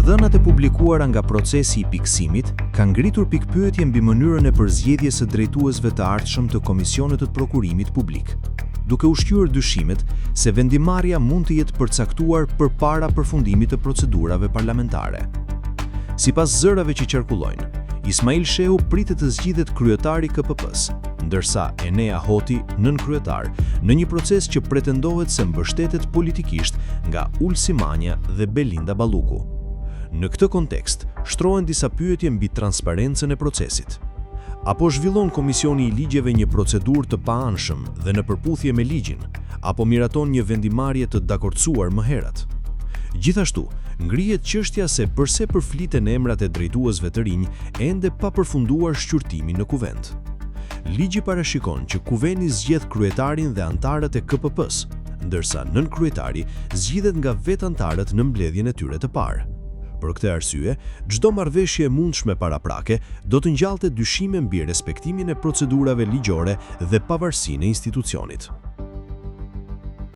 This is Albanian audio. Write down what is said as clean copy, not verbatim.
dhënat e publikuara nga procesi i pikësimit kanë ngritur pikpyetje mbi mënyrën e përzgjedhjes së drejtuesve të ardhshëm të komisionit të prokurimit publik, duke ushqyer dyshimet se vendimarrja mund të jetë përcaktuar përpara përfundimit të procedurave parlamentare. Sipas zërave që qarkullojnë, Ismail Shehu pritet të zgjidhet kryetari i KPP-s, ndërsa Enea Hoti nënkryetar, në një proces që pretendohet se mbështetet politikisht nga Ulsi Manja dhe Belinda Balluku. Në këtë kontekst, shtrohen disa pyetje mbi transparencën e procesit. Apo zhvillon Komisioni i Ligjeve një procedurë të paanshëm dhe në përputhje me ligjin, apo miraton një vendimarrje të dakordsuar më herët? Gjithashtu, ngrihet çështja se përse përfliten emrat e drejtuesve të rinj ende pa përfunduar shqyrtimi në kuvent. Ligji parashikon që kuveni zgjedh kryetarin dhe antarët e KPP-s, ndërsa nënkryetari zgjidhet nga vetë antarët në mbledhjen e tyre të parë. Për këtë arsye, çdo marrëveshje e mundshme paraprake do të ngjallte dyshime mbi respektimin e procedurave ligjore dhe pavarësinë e institucionit.